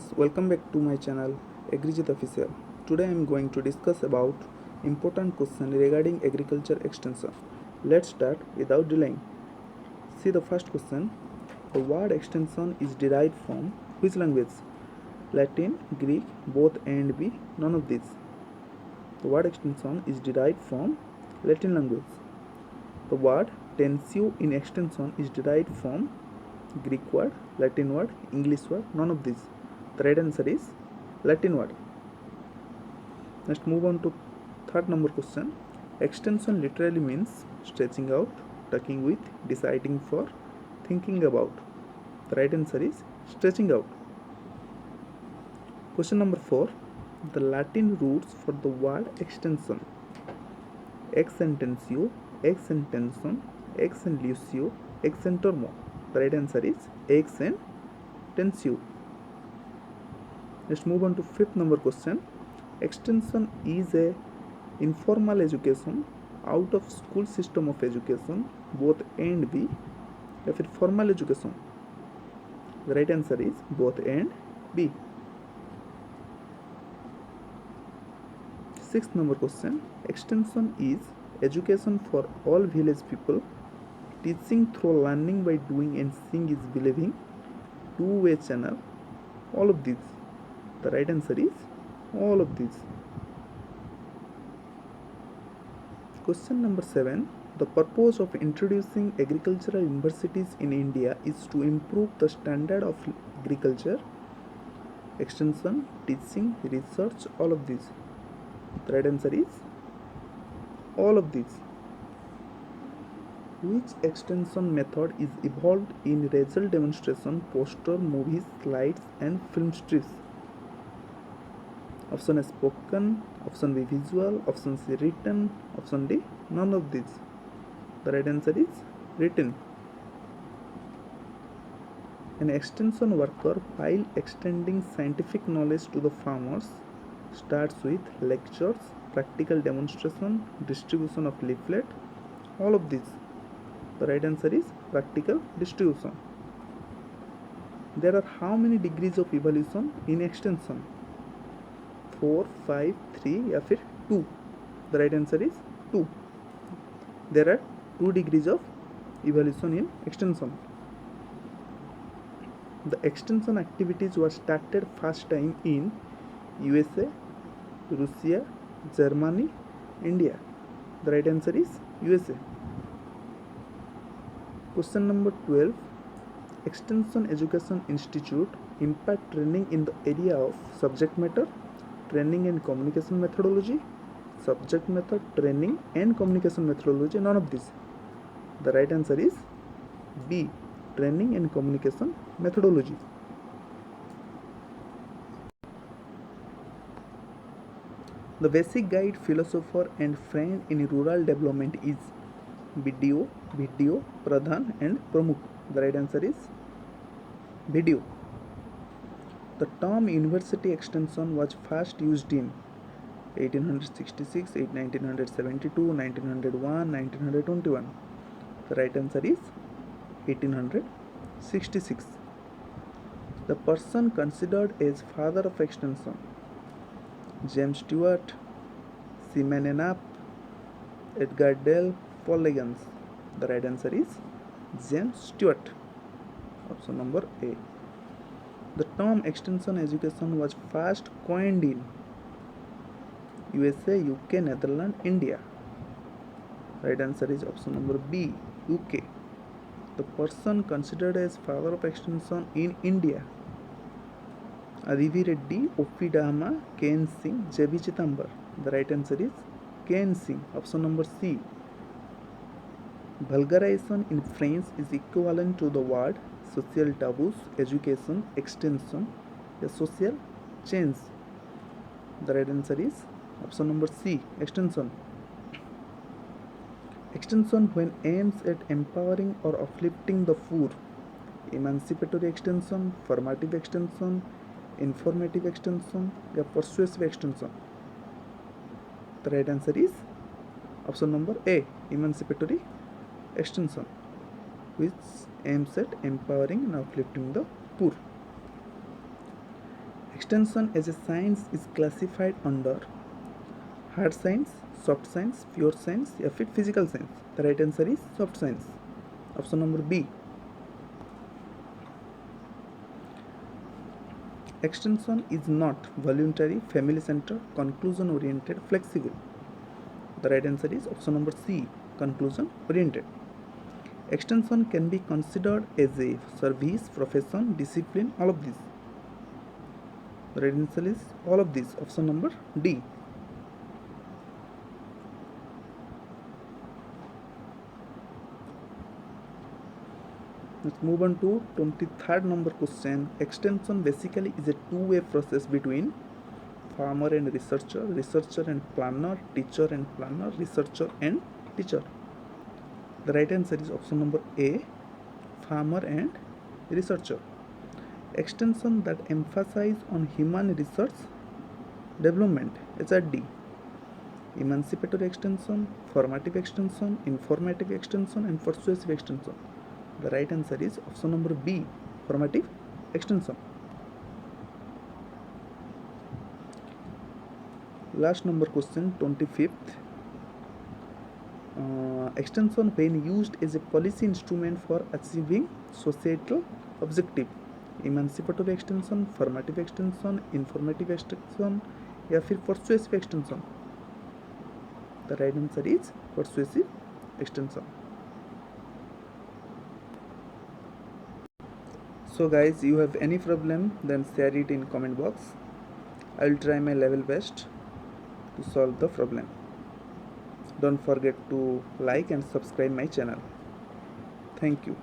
friends, welcome back to my channel Agrijit Official. Today I am going to discuss about important question regarding agriculture extension. Let's start without delaying. See the first question. The word extension is derived from which language? Latin, Greek, both A and B, none of these. The word extension is derived from Latin language. The word tensio in extension is derived from Greek word, Latin word, English word, none of these. The right answer is Latin word. Next move on to third number question. Extension literally means stretching out, talking with, deciding for, thinking about. The right answer is stretching out. Question number 4. The Latin roots for the word extension: ex sententio, ex sententum, ex sententio, ex sentormo. The right answer is ex sententio. Let's move on to fifth number question. Extension is a informal education out of school system of education, both A and B, या फिर formal education. The right answer is both A and B. Sixth number question. Extension is education for all village people. Teaching through learning by doing and seeing is believing. Two-way channel. All of these. The right answer is all of these. Question number 7. The purpose of introducing agricultural universities in India is to improve the standard of agriculture. Extension, teaching, research, all of these. The right answer is all of these. Which extension method is evolved in result demonstration, poster, movies, slides, and film strips? Option A spoken, option B visual, option C written, option D none of these. The right answer is written. An extension worker, while extending scientific knowledge to the farmers, starts with lectures, practical demonstration, distribution of leaflet, all of these. The right answer is practical distribution. There are how many degrees of evolution in extension? 4, 5, 3 या फिर 2. The right answer is 2. There are 2 degrees of evolution in extension. The extension activities were started first time in USA, Russia, Germany, India. The right answer is USA. Question number 12. Extension Education Institute impact training in the area of subject matter, training and communication methodology, subject matter, training and communication methodology, none of these. The right answer is B, training and communication methodology. The basic guide, philosopher and friend in rural development is BDO, VDO, Pradhan and Pramukh. The right answer is VDO. The term university extension was first used in 1866, 1972, 1901, 1921. The right answer is 1866. The person considered as father of extension: James Stewart, Seaman Knapp, Edgar Dale, Paul Legans. The right answer is James Stewart. Option number A. The term extension education was first coined in USA, UK, Netherlands, India. Right answer is option number B, UK. The person considered as father of extension in India: Adivi Reddy, O.P. Dama, K.N. Singh, J.B. Chitambar. The right answer is K.N. Singh. Option number C. Vulgarization in French is equivalent to the word social taboos, education, extension, a social change. The right answer is option number C, extension. Extension when aims at empowering or uplifting the poor: emancipatory extension, formative extension, informative extension, या persuasive extension. The right answer is option number A, emancipatory extension, which aims at empowering and uplifting the poor. Extension as a science is classified under hard science, soft science, pure science या फिर physical science. The right answer is soft science. Option number B. Extension is not voluntary, family centered, conclusion oriented, flexible. The right answer is option number C, conclusion oriented. Extension can be considered as a service, profession, discipline, all of these. The right answer is all of these. Option number D. Let's move on to 23rd number question. Extension basically is a two-way process between farmer and researcher, researcher and planner, teacher and planner, researcher and teacher. The right answer is option number A, farmer and researcher. Extension that emphasize on human research development, HRD. Emancipatory extension, formative extension, informative extension and persuasive extension. The right answer is option number B, formative extension. Last number question, 25th. Extension when used as a policy instrument for achieving societal objective. Emancipatory extension, formative extension, informative extension या फिर persuasive extension. The right answer is persuasive extension. So guys, you have any problem, then share it in comment box. I will try my level best to solve the problem. Don't forget to like and subscribe my channel. Thank you.